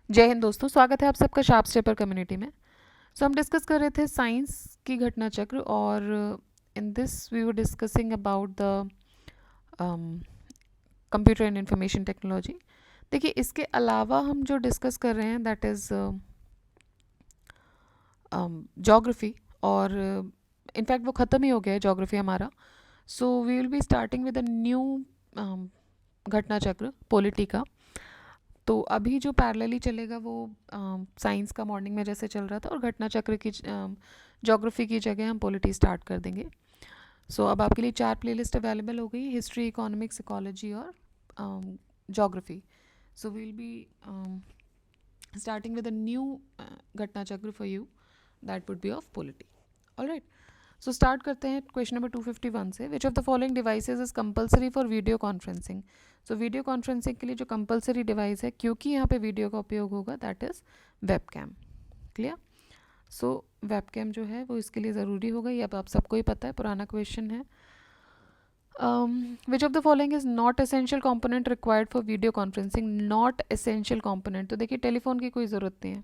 जय हिंद दोस्तों, स्वागत है आप सबका शार्प स्टेपर कम्युनिटी में। हम डिस्कस कर रहे थे साइंस की घटना चक्र और in this we were discussing about the computer and information technology. देखिए, इसके अलावा हम जो डिस्कस कर रहे हैं दैट इज़ जोग्राफी, और इनफैक्ट वो ख़त्म ही हो गया है जोग्राफी हमारा। So we will be starting with a new घटना चक्र पॉलिटी का। तो अभी जो पैरेलली चलेगा वो साइंस का मॉर्निंग में जैसे चल रहा था, और घटना चक्र की ज्योग्राफी की जगह हम पॉलिटी स्टार्ट कर देंगे। अब आपके लिए 4 प्लेलिस्ट अवेलेबल हो गई: हिस्ट्री, इकोनॉमिक्स, इकोलॉजी और geography. So we'll be starting with a new घटना चक्र for you that would be of polity. Alright, so start करते हैं क्वेश्चन नंबर 251 से। Which of the following devices is compulsory for video conferencing? So video conferencing के लिए जो compulsory device है, क्योंकि यहाँ पे वीडियो का उपयोग होगा, that is webcam. Clear? So webcam जो है वो इसके लिए ज़रूरी होगा, ये अब आप सबको ही पता है, पुराना क्वेश्चन है। Which of the following is not essential component required for video conferencing? Not essential component, तो देखिए टेलीफोन की कोई ज़रूरत नहीं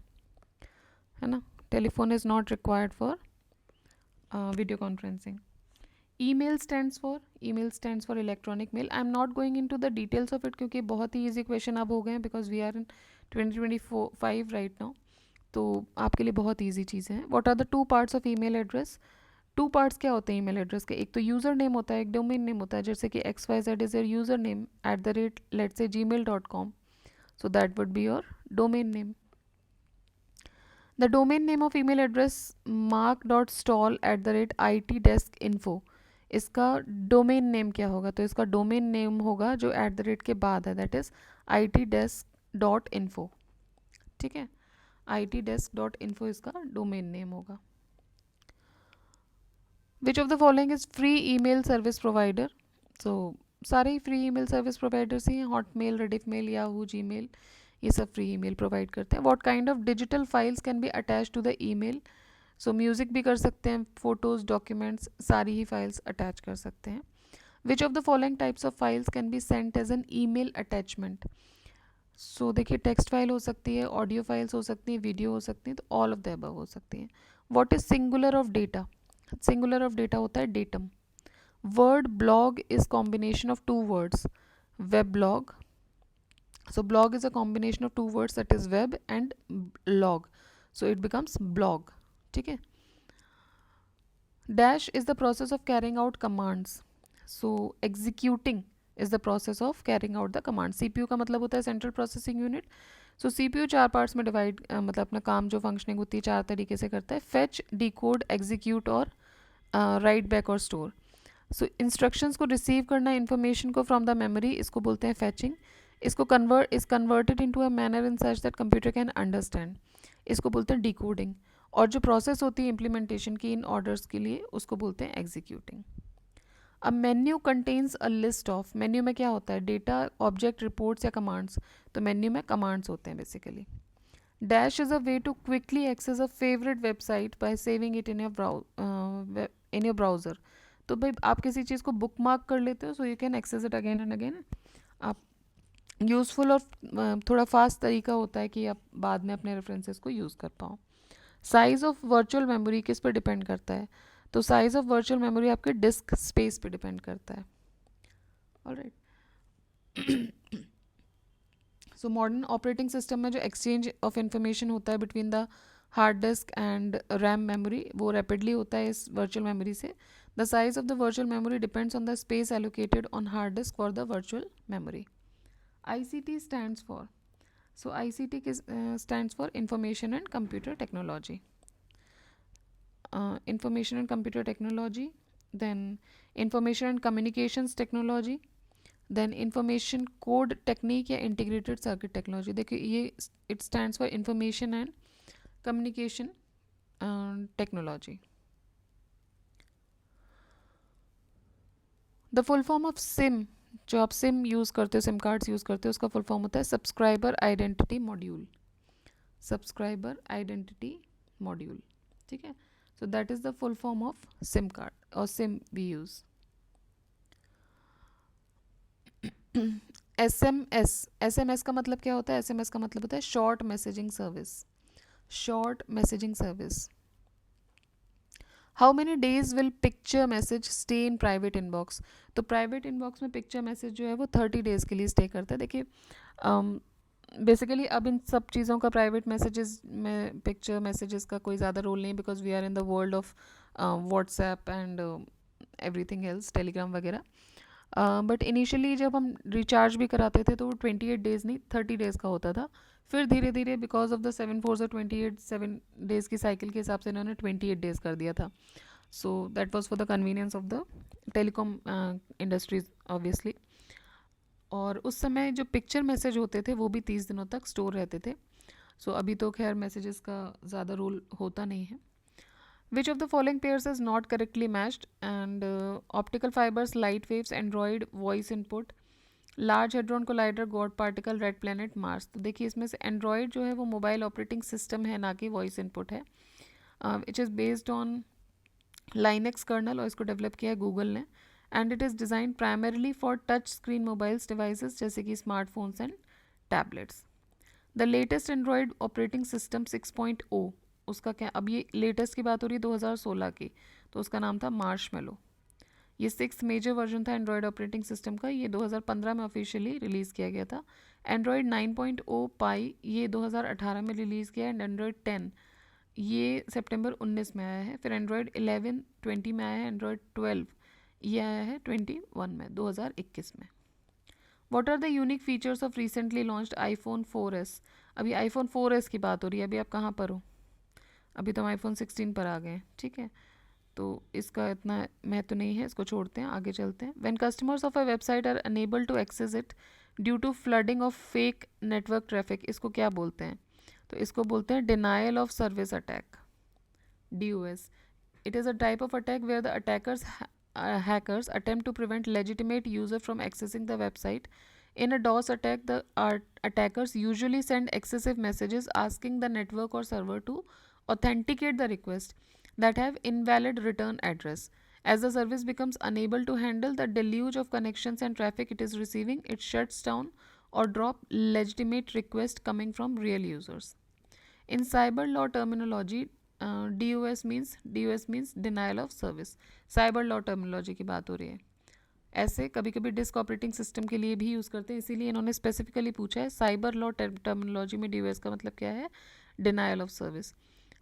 है ना? Telephone is not required for video conferencing. email stands for electronic mail. I'm not going into the details of it क्योंकि बहुत ही easy question अब हो गए हैं, because we are in 2025 right now. तो आपके लिए बहुत easy चीज़ें हैं. What are the two parts of email address? Two parts क्या होते हैं ईमेल एड्रेस के? एक तो यूज़र नेम होता है, एक डोमेन नेम होता है। जैसे कि XYZ is your user name @ let's say gmail.com, so that would be your domain name. The domain name of email address mark.stall @itdeskinfo. इसका डोमेन नेम क्या होगा? तो इसका डोमेन नेम होगा जो @ के बाद है, दैट इज itdesk.info. ठीक है, itdesk.info इसका डोमेन नेम होगा. Which of the following is free email service provider? So सारे ही फ्री ईमेल सर्विस प्रोवाइडर्स ही हैं, हॉटमेल, रेडिफमेल, याहू, जीमेल, ये सब फ्री ईमेल प्रोवाइड करते हैं. What kind of digital files can be attach to the email? So music भी कर सकते हैं, फोटोज़, डॉक्यूमेंट्स, सारी ही फाइल्स अटैच कर सकते हैं. Which of the following types of files can be sent as an email attachment? So देखिए, text file हो सकती है, ऑडियो फाइल्स हो सकती हैं, वीडियो हो सकती हैं, तो ऑल ऑफ द अबव हो सकती हैं. What is singular of data? Singular of data होता है datum. Word blog is combination of two words. Web blog, so blog is a combination of two words, that is web and log, so it becomes blog. ठीक है. Dash is the process of carrying out commands. So executing is the process of carrying out the command. CPU का मतलब होता है central processing unit. सो CPU चार parts में divide, मतलब अपना काम जो फंक्शनिंग होती है चार तरीके से करता है: फेच, डिकोड, एग्जीक्यूट और राइट बैक और स्टोर. सो इंस्ट्रक्शंस को रिसीव करना, इन्फॉर्मेशन को फ्रॉम द मेमोरी, इसको बोलते हैं फेचिंग. इसको converted into a manner in such that computer can understand, इसको बोलते हैं डिकोडिंग. और जो प्रोसेस होती है इम्प्लीमेंटेशन की इन ऑर्डर्स के लिए, उसको बोलते हैं एग्जीक्यूटिंग. अब menu contains a list of, menu में क्या होता है? डेटा, ऑब्जेक्ट, रिपोर्ट्स या कमांड्स. तो मेन्यू में कमांड्स होते हैं basically. Dash is a way to quickly access a favourite website by saving it in your browser. तो भाई आप किसी चीज़ को बुक मार्क कर लेते हो, so you can access it again and again. आप यूज़फुल और थोड़ा फास्ट तरीका होता है कि आप बाद में अपने रेफरेंसेस को यूज़ कर पाओ. साइज़ ऑफ वर्चुअल मेमोरी किस पर डिपेंड करता है? तो साइज़ ऑफ वर्चुअल मेमोरी आपके डिस्क स्पेस पे डिपेंड करता है. Alright. So modern operating system में जो एक्सचेंज ऑफ इंफॉर्मेशन होता है between the hard disk and RAM memory, वो रैपिडली होता है इस वर्चुअल मेमोरी से. The size of the virtual memory depends on the space allocated on hard disk for the virtual memory. ICT stands for, so ICT stands for information and computer technology. Information and computer technology, then information and communications technology, देन information code technique या integrated circuit technology. देखिए ये it stands for information and communication technology. The full form of SIM, जो आप SIM use करते हो, SIM cards use करते हो, उसका फुल फॉर्म होता है subscriber identity module. Subscriber identity module. ठीक है, so that is the full form of SIM card और SIM we use. S M S का मतलब क्या होता है? एस एम एस का मतलब होता है short messaging service. Short messaging service. How many days will picture message stay in private inbox? तो प्राइवेट इनबॉक्स में पिक्चर मैसेज जो है वो 30 डेज के लिए स्टे करता है। देखिए बेसिकली अब इन सब चीज़ों का प्राइवेट मैसेजेस में पिक्चर मैसेजेस का कोई ज़्यादा रोल नहीं, because we are in the world of WhatsApp and everything else, Telegram वगैरह। बट इनिशियली जब हम रिचार्ज भी कराते थे तो वो 28 डेज़ नहीं 30 डेज़ का होता था। फिर धीरे धीरे बिकॉज ऑफ द 7 4 28 7 डेज़ की साइकिल के हिसाब से इन्होंने 28 डेज़ कर दिया था। So that was for the convenience of the telecom industries obviously. और उस समय जो पिक्चर मैसेज होते थे वो भी 30 दिनों तक स्टोर रहते थे। सो अभी तो खैर मैसेजेस का ज़्यादा रोल होता नहीं है। Which of the following pairs is not correctly matched? And optical fibers, light waves, Android voice input, large hadron collider, God particle, red planet, Mars. तो देखिए इसमें से एंड्रॉयड जो है वो मोबाइल ऑपरेटिंग सिस्टम है, ना कि वॉइस इनपुट है। It is based on Linux kernel और इसको डेवलप किया है गूगल ने। And it is design primarily for touch screen mobiles devices जैसे कि smartphones and tablets. The latest Android operating system 6.0, उसका क्या, अब ये लेटेस्ट की बात हो रही है 2016 की, तो उसका नाम था मार्शमेलो। ये 6th मेजर वर्जन था एंड्रॉयड ऑपरेटिंग सिस्टम का, ये 2015 में ऑफिशियली रिलीज़ किया गया था। एंड्रॉयड 9.0 पाई ये 2018 में रिलीज़ किया, एंड एंड्रॉयड 10 ये सितंबर 19 में आया है। फिर एंड्रॉयड 11 20 में आया है, एंड्रॉयड 12 ये आया है 21 में 2021 में। What are the unique features of recently launched iPhone 4S? अभी आईफोन 4S की बात हो रही है, अभी आप कहाँ पर हो? अभी तो हम आईफोन 16 पर आ गए हैं, ठीक है, तो इसका इतना महत्व नहीं है, इसको छोड़ते हैं, आगे चलते हैं। When customers of a website are unable to access it due to flooding of fake network traffic, इसको क्या बोलते हैं? तो इसको बोलते हैं denial of service attack, DOS. It is a type of attack where the hackers attempt to prevent legitimate user from accessing the website. In a DOS attack, the attackers usually send excessive messages asking the network or server to authenticate the request that have invalid return address. As the service becomes unable to handle the deluge of connections and traffic it is receiving, it shuts down or drop legitimate requests coming from real users. In cyber law terminology, DOS means denial of service. Cyber law terminology की बात हो रही है। ऐसे कभी कभी disk operating system के लिए भी यूज़ करते हैं, इसीलिए इन्होंने स्पेसिफिकली पूछा है साइबर लॉ टर्मिनोलॉजी में DOS का मतलब क्या है? Denial of service.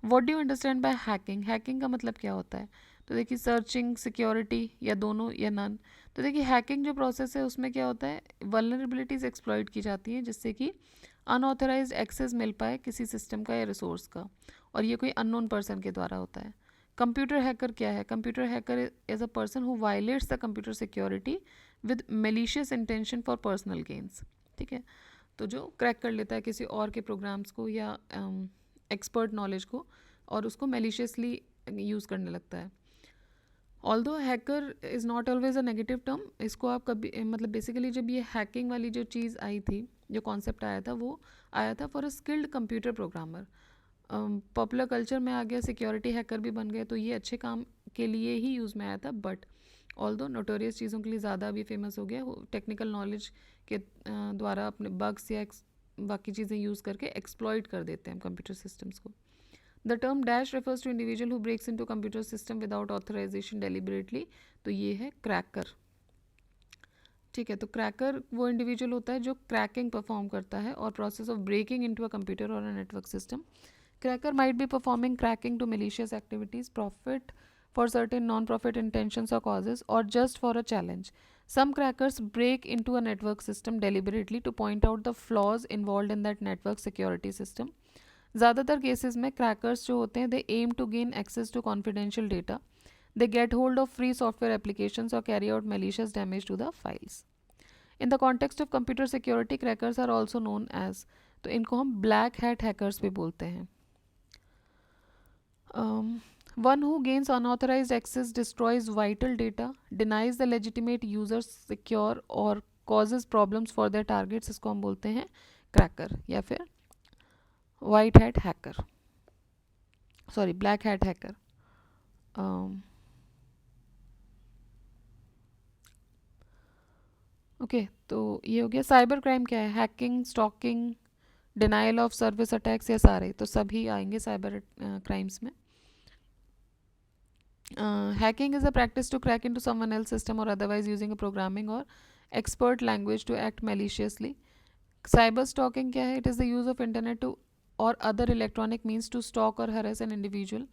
What do you understand by hacking? Hacking का मतलब क्या होता है? तो देखिए सर्चिंग, सिक्योरिटी, या दोनों या नन। तो देखिए हैकिंग जो प्रोसेस है उसमें क्या होता है, वल्नरेबिलिटीज़ एक्सप्लॉइट की जाती हैं जिससे कि अनऑथराइज्ड एक्सेस मिल पाए किसी सिस्टम का या रिसोर्स का, और ये कोई अननोन पर्सन के द्वारा होता है। कंप्यूटर हैकर क्या है? Computer hacker is a person who violets the computer security with malicious intention for personal gains, ठीक है, तो जो क्रैक कर लेता है किसी और के प्रोग्राम्स को या एक्सपर्ट नॉलेज को और उसको मेलिशियसली यूज़ करने लगता है। Although hacker is not always a negative term, इसको आप कभी मतलब बेसिकली जब ये हैकिंग वाली जो चीज़ आई थी, जो कॉन्सेप्ट आया था, वो आया था for a skilled computer programmer. Popular culture में आ गया, सिक्योरिटी हैकर भी बन गए, तो ये अच्छे काम के लिए ही यूज़ में आया था। बट ऑल्दो नोटोरियस चीज़ों के लिए ज़्यादा अभी फेमस हो गया, टेक्निकल नॉलेज के द्वारा अपने बग्स या बाकी चीज़ें यूज़ करके एक्सप्लॉइट कर देते हैं कंप्यूटर सिस्टम्स को। The term dash refers to individual who breaks into computer system without authorization deliberately, तो ये है क्रैकर, ठीक है। तो क्रैकर वो इंडिविजुअल होता है जो क्रैकिंग परफॉर्म करता है और process of breaking into a computer और a network system. Cracker might be performing cracking to malicious activities, profit for certain non-profit intentions or causes, or just for a challenge. Some crackers break into a network system deliberately to point out the flaws involved in that network security system. ज़्यादातर cases में crackers जो होते हैं, they aim to gain access to confidential data, they get hold of free software applications और carry out malicious damage to the files. In the context of computer security, crackers are also known as, तो इनको हम black hat hackers भी बोलते हैं। One who gains unauthorized access, destroys vital data, denies the legitimate users secure और causes problems for their targets, इसको हम बोलते हैं क्रैकर या फिर white hat hacker, sorry black hat hacker. Okay तो ये हो गया। साइबर क्राइम क्या है? Hacking, stalking, denial of service attacks, या सारे, तो सभी आएंगे साइबर क्राइम्स में। Hacking is a practice to crack into someone else's system or otherwise using a programming or expert language to act maliciously. Cyber stalking क्या है? It is the use of internet to or other electronic means to stalk or harass an individual,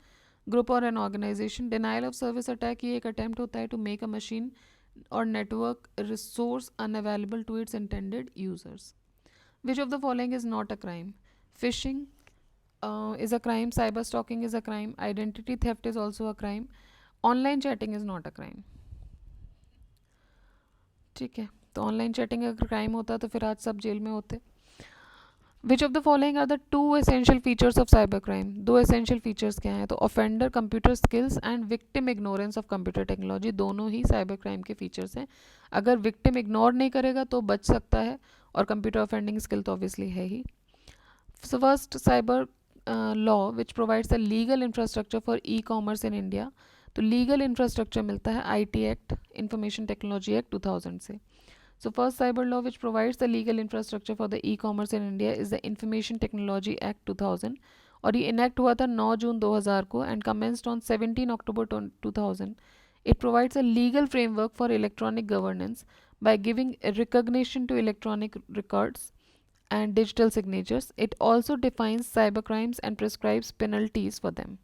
group or an organization. Denial of service attack ये एक attempt होता है to make a machine or network resource unavailable to its intended users. Which of the following is not a crime? Phishing is a crime. Cyber stalking is a crime. Identity theft is also a crime. Online chatting is not a crime. ठीक है, तो online chatting अगर crime होता तो फिर आज सब jail में होते। Which of the following are the two essential features of cyber crime? दो एसेंशियल फीचर्स क्या हैं? तो offender computer skills and victim ignorance of computer technology, दोनों ही साइबर क्राइम के फीचर्स हैं। अगर विक्टिम इग्नोर नहीं करेगा तो बच सकता है, और कंप्यूटर ऑफेंडिंग स्किल तो ऑब्वियसली है ही। So first, cyber law which provides the legal infrastructure for e commerce in India. तो लीगल इंफ्रास्ट्रक्चर मिलता है IT act, information technology act 2000 से। So first cyber law which provides the legal infrastructure for the e commerce in India is the information technology act 2000, और ये enact हुआ था 9 जून 2000 को and commenced on 17 October 2000. It provides a legal framework for electronic governance by giving recognition to electronic records and digital signatures. It also defines cybercrimes and prescribes penalties for them.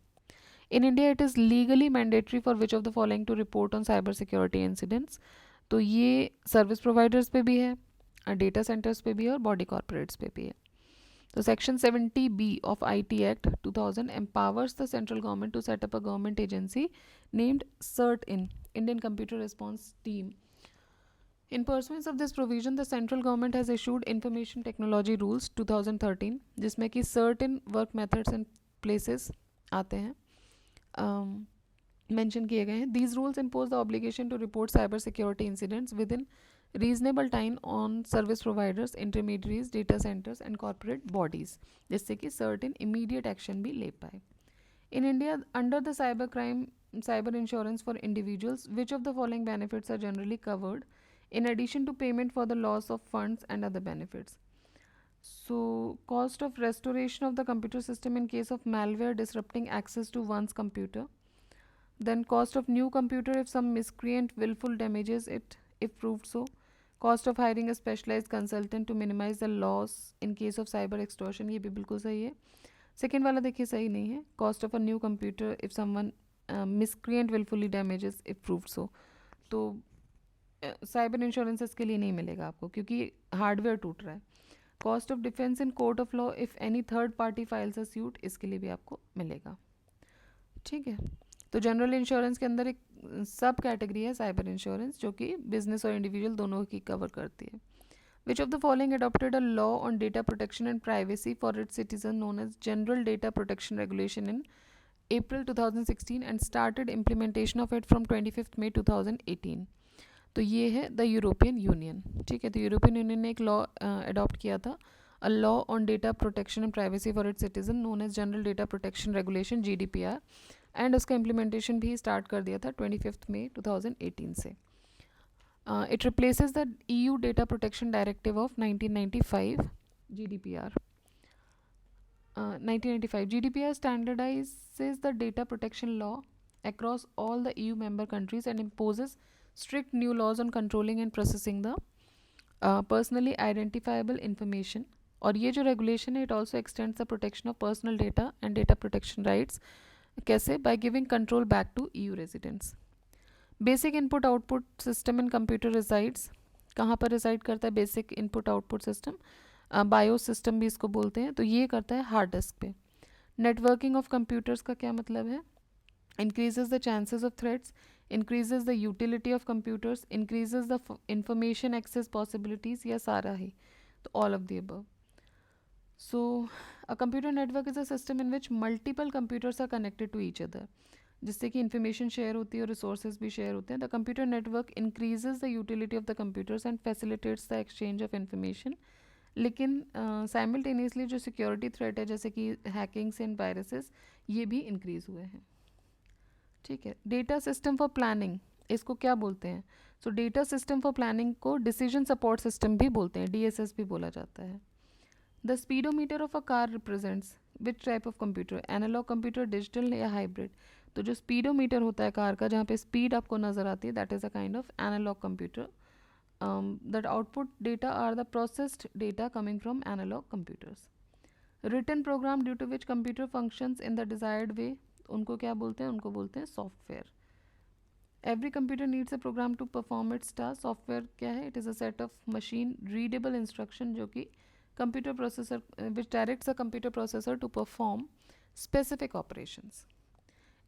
In India, it is legally mandatory for which of the following to report on cyber security incidents? तो ये service providers पे भी है, data centres पे भी है, और body corporates पे भी है। तो section 70B of IT Act 2000 empowers the central government to set up a government agency named CERT-in, Indian Computer Response Team. In pursuance of this provision, the central government has issued Information Technology Rules 2013, जिसमें कि certain work methods and places आते हैं, mention किए गए हैं। These rules impose the obligation to report cyber security incidents within reasonable time on service providers, intermediaries, data centers and corporate bodies, जिससे कि certain immediate action भी ले पाए। In India, under the cyber insurance for individuals, which of the following benefits are generally covered in addition to payment for the loss of funds and other benefits? So, cost of restoration of the computer system in case of malware disrupting access to one's computer. Then cost of new computer if some miscreant willful damages it, if proved so. Cost of hiring a specialized consultant to minimize the loss in case of cyber extortion, ये भी बिल्कुल सही है। Second वाला देखिए सही नहीं है, cost of a new computer if someone miscreant wilfully damages if proved so. तो साइबर इंश्योरेंस इसके लिए नहीं मिलेगा आपको, क्योंकि हार्डवेयर टूट रहा है। Cost of defence in court of law if any third party files a suit, इसके लिए भी आपको मिलेगा। ठीक है, तो जनरल इंश्योरेंस के अंदर एक सब कैटेगरी है साइबर इंश्योरेंस, जो कि बिजनेस और इंडिविजुअल दोनों की कवर करती है। Which of the following adopted a law on data protection and privacy for its citizens known as General Data Protection Regulation in April 2016 and started implementation of it from 25th May 2018? तो ये है the European union. ठीक है, तो European union ने एक law adopt किया था, a law on data protection and privacy for its citizen known as general data protection regulation GDPR, and उसका इम्प्लीमेंटेशन भी स्टार्ट कर दिया था 25 मई 2018 से। It replaces the EU Data Protection Directive of 1995 GDPR. 1995 GDPR standardizes the data protection law across all the EU member countries and imposes strict new laws on controlling and processing the personally identifiable information. और ये जो regulation है, it also extends the protection of personal data and data protection rights. कैसे? By giving control back to EU residents. Basic input output system in computer resides, कहाँ पर reside करता है basic input output system? BIOS system भी इसको बोलते हैं, तो ये करता है हार्ड डिस्क पे। नेटवर्किंग ऑफ कंप्यूटर्स का क्या मतलब है? Increases the chances of threats, increases the utility of computers, increases the information access possibilities, या सारा ही? तो all of the above. So, a computer network is a system in which multiple computers are connected to each other, जिससे कि information share होती है और resources भी शेयर होते हैं। The computer network increases the utility of the computers and facilitates the exchange of information. लेकिन simultaneously जो सिक्योरिटी थ्रेट है, जैसे कि हैकिंग्स एंड वायरसेस, ये भी इंक्रीज हुए हैं। ठीक है, डेटा सिस्टम फॉर प्लानिंग इसको क्या बोलते हैं? So data system for planning को डिसीजन सपोर्ट सिस्टम भी बोलते हैं, DSS भी बोला जाता है. The speedometer of a car represents which type of computer? Analog computer, digital या हाइब्रिड? तो जो स्पीडोमीटर होता है कार का, जहाँ पे स्पीड आपको नज़र आती है, that is a kind of analog computer. That output data are the processed data coming from analog computers. Written program due to which computer functions in the desired way, उनको क्या बोलते हैं? उनको बोलते हैं software. Every computer needs a program to perform its task. Software क्या है? It is a set of machine readable instruction जो कि computer processor which directs a computer processor to perform specific operations.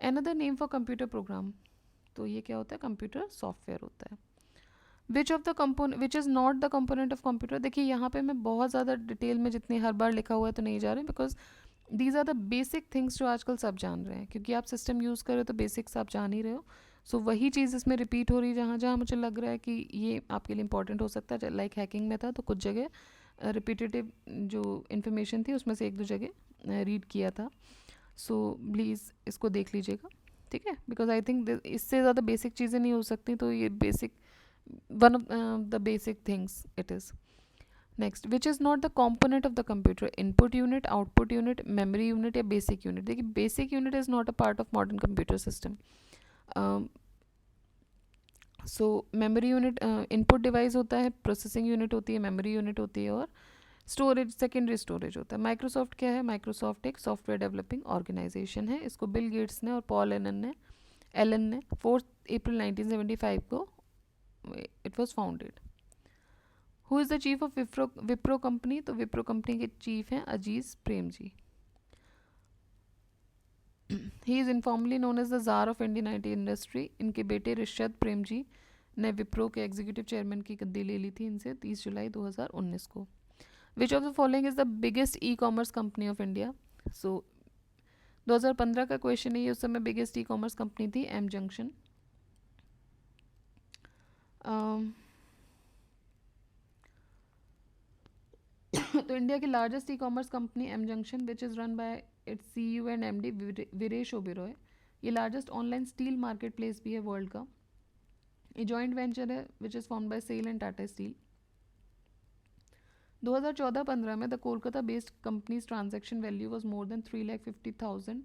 Another name for computer program, तो ये क्या होता है? Computer software होता है. Which of the component which is not the component of computer? देखिए यहाँ पे मैं बहुत ज़्यादा डिटेल में जितनी हर बार लिखा हुआ है तो नहीं जा रहे, because these are the basic things जो आजकल सब जान रहे हैं, क्योंकि आप सिस्टम यूज़ कर रहे हो तो बेसिक्स आप जान ही रहे हो. सो वही चीज़ इसमें रिपीट हो रही है जहाँ जहाँ मुझे लग रहा है कि ये आपके लिए इंपॉर्टेंट हो सकता है. लाइक हैकिंग में था तो कुछ जगह रिपीटेटिव जो इन्फॉर्मेशन थी उसमें से एक दो जगह रीड किया था. सो प्लीज़ इसको देख लीजिएगा, ठीक है? बिकॉज आई थिंक इससे ज़्यादा बेसिक चीज़ें नहीं हो सकती, तो ये basic one of the basic things it is. Next, which is not the component of the computer? Input unit, output unit, memory unit या basic unit? देखिए basic unit is not a part of modern computer system. So memory unit input device होता है, processing unit होती है, memory unit होती है, और storage secondary storage होता है. Microsoft क्या है? Microsoft एक software developing organization है. इसको बिल गेट्स ने और पॉल एलन ने 4 अप्रैल 1975 को it was founded. Who is the chief of Wipro company? तो विप्रो कंपनी के चीफ हैं अजीज Prem ji. He is informally known as the Czar of Indian IT industry. इनके बेटे ऋषद प्रेम जी ने विप्रो के एग्जीक्यूटिव चेयरमैन की गद्दी ले ली थी इनसे 30 जुलाई 2019 को. Which of the following is the biggest e-commerce company of India? So 2015 का क्वेश्चन है ये. उस समय बिगेस्ट ई कॉमर्स कंपनी थी एम जंक्शन. तो इंडिया की largest e commerce company M junction which is run by its CEO and MD Viresh Oberoi. ये largest online steel market place भी है वर्ल्ड का. ये जॉइंट वेंचर है which is form by SAIL and Tata steel. 2014-15 में the Kolkata based companies transaction value was more than 350,000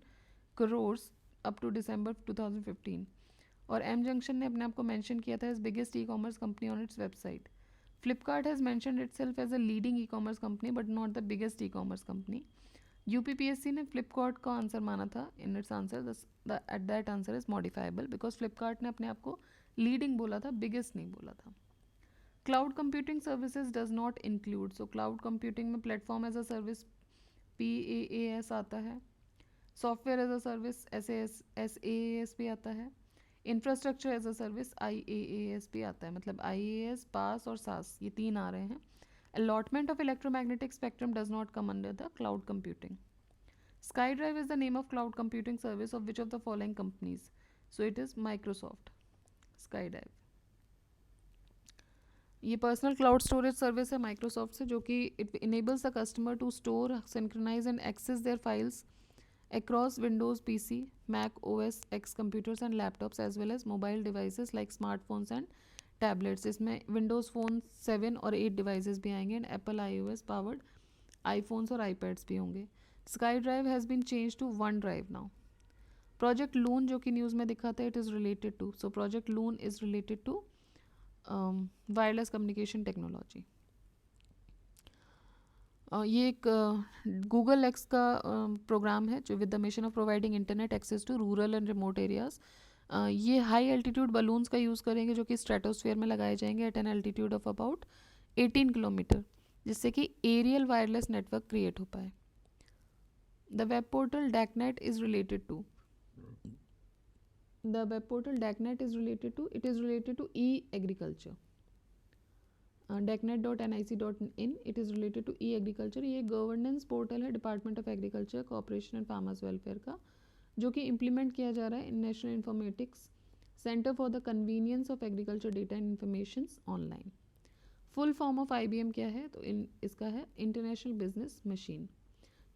crores up to December 2015. और M junction ने अपने आप को मैंशन किया था as biggest e commerce company on its website. Flipkart has mentioned itself as a leading e-commerce company but not the biggest e-commerce company. UPPSC ने Flipkart का answer माना था. In its answer, that answer is modifiable because Flipkart ने अपने आप को leading बोला था, biggest नहीं बोला था. Cloud computing services does not include. So cloud computing में platform as a service PaaS आता है. Software as a service SaaS भी आता है. Infrastructure as a service IaaS भी आता है. मतलब IaaS, पास और सास ये तीन आ रहे हैं. Allotment of electromagnetic spectrum does not come under the cloud computing. SkyDrive is the name of cloud computing service of which of the following companies? So it is Microsoft. SkyDrive ये personal cloud storage service है Microsoft से, जो कि it enables the customer to store, synchronize and access their files across Windows PC, Mac OS X computers and laptops as well as mobile devices like smartphones and tablets. इसमें Windows Phone 7 और 8 devices भी आएंगे and Apple iOS powered iPhones और iPads भी होंगे. SkyDrive has been changed to OneDrive now. Project Loon जो कि news में दिखा था, it is related to. So Project Loon is related to wireless communication technology. ये एक गूगल एक्स का प्रोग्राम है जो with the mission of providing internet access to rural and remote areas. ये हाई एल्टीट्यूड बलून्स का use करेंगे जो कि स्ट्रेटोस्फीयर में लगाए जाएंगे at an altitude of about 18 kilometre, जिससे कि एरियल वायरलेस नेटवर्क क्रिएट हो पाए. The web portal DACNET is related to. The web portal DACNET is related to e-agriculture. DACnet.nic.in it is related to e-agriculture. ये गवर्नेंस पोर्टल है department of agriculture, corporation and farmers welfare का, जो कि implement किया जा रहा है in national informatics centre for the convenience of agriculture data and information online. Full form of IBM क्या है? तो इसका है इंटरनेशनल बिजनेस मशीन.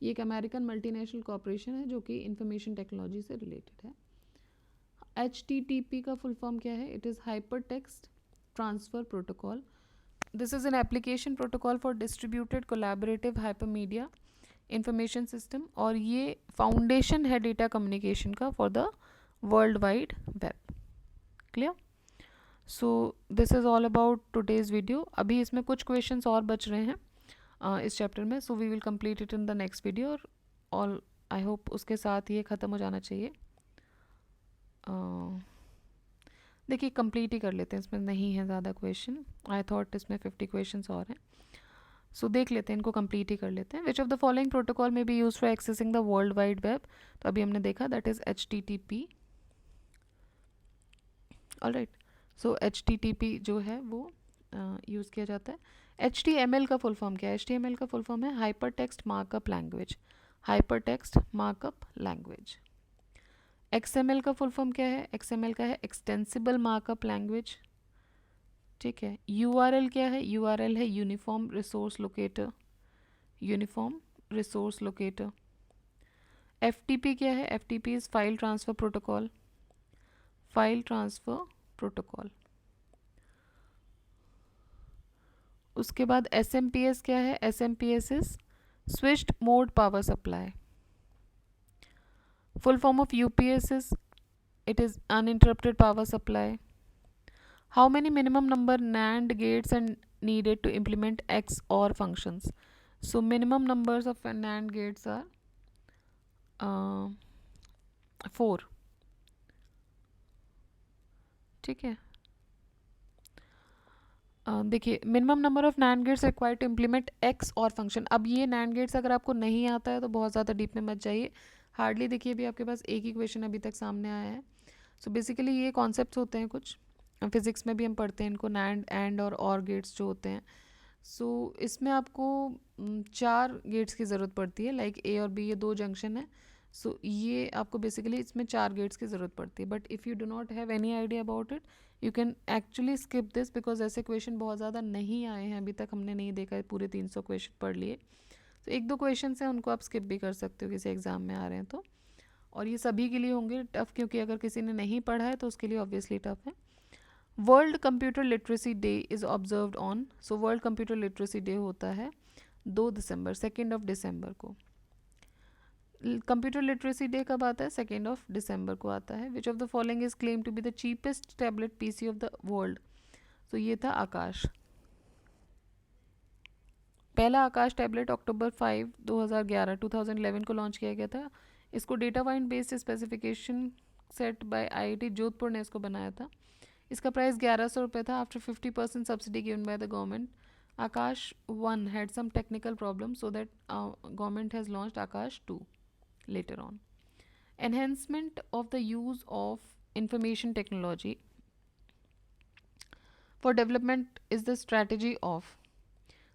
ये एक अमेरिकन मल्टीनेशनल कॉर्पोरेशन है जो कि इंफॉर्मेशन टेक्नोलॉजी से रिलेटेड है. HTTP का फुल फॉर्म क्या है? It is hyper text transfer protocol. This is an application protocol for distributed collaborative hypermedia information system, और ये फाउंडेशन है डेटा कम्युनिकेशन का for the world wide web. Clear? So this is all about today's video. अभी इसमें कुछ questions और बच रहे हैं इस चैप्टर में, so we will complete it in the next video. और ऑल आई होप उसके साथ ये ख़त्म हो जाना चाहिए. देखिए कंप्लीट ही कर लेते हैं, इसमें नहीं है ज़्यादा क्वेश्चन. आई थॉट इसमें 50 क्वेश्चंस और हैं, सो देख लेते हैं, इनको कंप्लीट ही कर लेते हैं. Which of the following protocol may be use for accessing the world wide web? तो अभी हमने देखा that is HTTP. Alright, so HTTP जो है वो यूज़ किया जाता है. HTML का फुल फॉर्म क्या है? HTML का फुल फॉर्म है hyper text markup language. Hyper text markup language. XML का फुल फॉर्म क्या है? XML का है एक्सटेंसिबल मार्कअप लैंग्वेज. ठीक है. URL क्या है? URL है uniform resource locator. Uniform resource locator. FTP क्या है? FTP is file transfer protocol. File transfer protocol. उसके बाद SMPS क्या है? SMPS is switched mode power supply. Full form of UPS is it is uninterrupted power supply. How many minimum number NAND gates and needed to implement X OR functions? So minimum numbers of NAND gates are 4. ठीक है. देखिए minimum number of NAND gates required to implement X or function. अब ये NAND gets अगर आपको नहीं आता है तो बहुत ज़्यादा डीप में मत जाइए. हार्डली देखिए अभी आपके पास एक ही क्वेश्चन अभी तक सामने आया है. सो बेसिकली ये कॉन्सेप्ट्स होते हैं कुछ, फिज़िक्स में भी हम पढ़ते हैं इनको, NAND एंड और गेट्स जो होते हैं. सो इसमें आपको 4 गेट्स की ज़रूरत पड़ती है. लाइक A और B ये 2 जंक्शन है. सो ये आपको बेसिकली इसमें 4 गेट्स की ज़रूरत पड़ती है. But if you do not have any idea about it, you can actually skip this, because ऐसे क्वेश्चन बहुत ज़्यादा नहीं आए हैं अभी तक, हमने नहीं देखा है. पूरे 300 क्वेश्चन पढ़ लिए, तो 1-2 क्वेश्चन हैं उनको आप स्किप भी कर सकते हो किसी एग्ज़ाम में आ रहे हैं तो. और ये सभी के लिए होंगे टफ़, क्योंकि अगर किसी ने नहीं पढ़ा है तो उसके लिए ऑब्वियसली टफ़ है. World computer literacy day is observed on. So world computer literacy day होता है 2 दिसंबर, 2 दिसंबर को. कंप्यूटर लिटरेसी डे कब आता है? 2 दिसंबर को आता है. Which of the following is claim to be the cheapest tablet PC of the world? तो ये था आकाश. पहला आकाश टैबलेट अक्टूबर 5, 2011 को लॉन्च किया गया था. इसको DataWind based specification set by IIT Jodhpur ने इसको बनाया था. इसका प्राइस 1100 रुपये था. After 50% subsidy given by the government. Aakash 1 had some technical problems, so that government has launched Akash 2 later on. Enhancement of the use of information technology for development is the strategy of.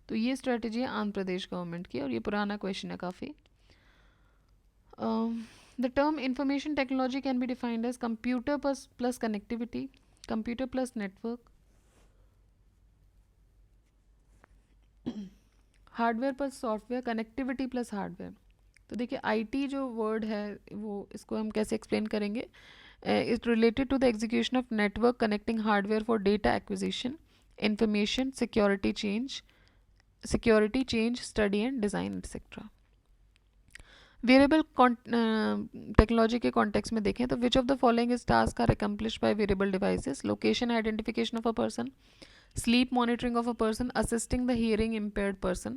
तो ये strategy है Andhra Pradesh government की, और ये पुराना question है काफ़ी. The term information technology can be defined as computer plus connectivity, computer plus network, hardware plus software, connectivity plus hardware. तो देखिए IT जो वर्ड है वो, इसको हम कैसे एक्सप्लेन करेंगे? Is related to the execution of network connecting hardware for data acquisition, information security change, study and design etcetera. Variable technology के कॉन्टेक्स्ट में देखें तो which of the following is task are accomplish by variable devices? Location identification of a person, sleep monitoring of a person, assisting the hearing impaired person.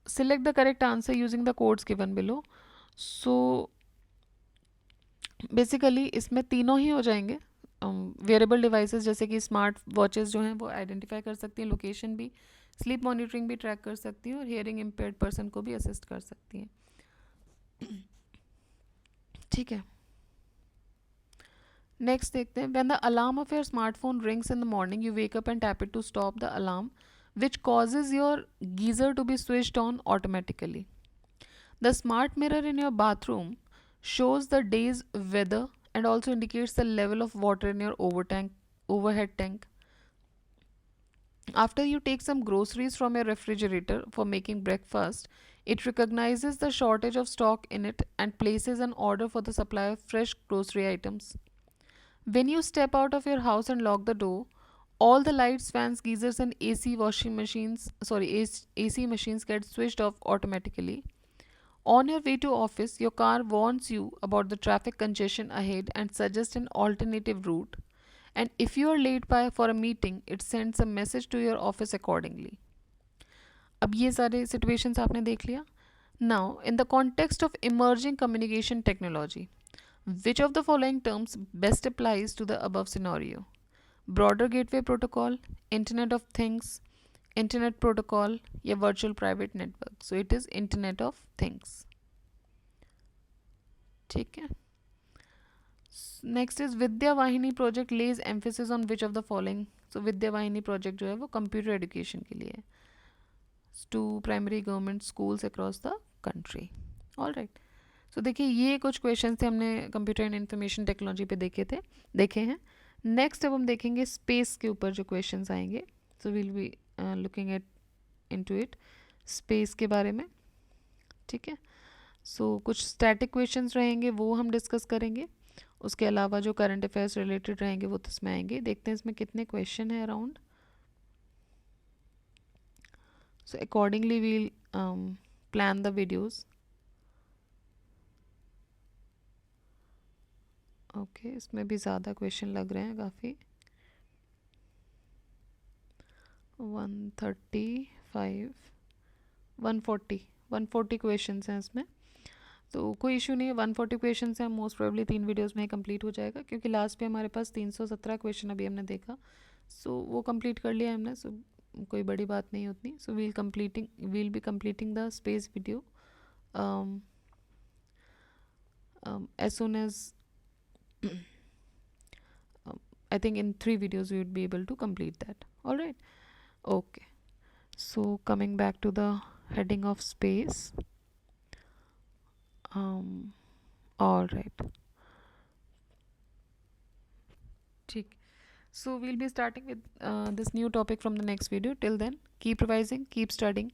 Select the correct answer using the codes given below. So basically इसमें तीनों ही हो जाएंगे. Variable devices जैसे कि smart watches जो हैं वो identify कर सकती हैं, लोकेशन भी, स्लीप मॉनिटरिंग भी ट्रैक कर सकती हैं, और हियरिंग इम्पेयर्ड पर्सन को भी असिस्ट कर सकती हैं. ठीक है. नेक्स्ट देखते हैं. When the alarm of your smartphone rings in the morning, you wake up and tap it to stop the alarm, which causes your geyser to be switched on automatically. The smart mirror in your bathroom shows the day's weather and also indicates the level of water in your overhead tank. After you take some groceries from your refrigerator for making breakfast, it recognizes the shortage of stock in it and places an order for the supply of fresh grocery items. When you step out of your house and lock the door, all the lights, fans, geysers, and AC machines get switched off automatically. On your way to office, your car warns you about the traffic congestion ahead and suggests an alternative route. And if you are late for a meeting, it sends a message to your office accordingly. अब ये सारे situations आपने देख लिया. Now, in the context of emerging communication technology, which of the following terms best applies to the above scenario? Broader gateway protocol, Internet of Things, Internet protocol या virtual private network. So it is Internet of Things. ठीक है. Next is Vidya Vahini project lays emphasis on which of the following. So Vidya Vahini project जो है वो computer education के लिए है to primary government schools across the country. All right. So देखिए ये कुछ क्वेश्चन थे हमने कंप्यूटर एंड इंफॉर्मेशन टेक्नोलॉजी पे देखे हैं. नेक्स्ट अब हम देखेंगे स्पेस के ऊपर जो क्वेश्चन आएंगे. So will be looking at into it space के बारे में. ठीक है. सो कुछ स्टैटिक क्वेश्चंस रहेंगे वो हम डिस्कस करेंगे. उसके अलावा जो करंट अफेयर्स रिलेटेड रहेंगे वो तो इसमें आएंगे. देखते हैं इसमें कितने क्वेश्चन है around. So accordingly we'll plan the videos. Okay इसमें भी ज़्यादा क्वेश्चन लग रहे हैं काफ़ी. 135 140 क्वेश्चन हैं इसमें. तो कोई इशू नहीं है. 140 क्वेश्चन हैं. मोस्ट प्रोबेबली 3 वीडियोस में कंप्लीट हो जाएगा क्योंकि लास्ट पे हमारे पास 317 क्वेश्चन अभी हमने देखा. सो वो कंप्लीट कर लिया हमने. सो कोई बड़ी बात नहीं उतनी. So we'll be completing the space video as soon as I think in 3 videos we would be able to complete that. All right. Okay. So coming back to the heading of space. All right. ठीक. So we'll be starting with this new topic from the next video. Till then, keep revising, keep studying.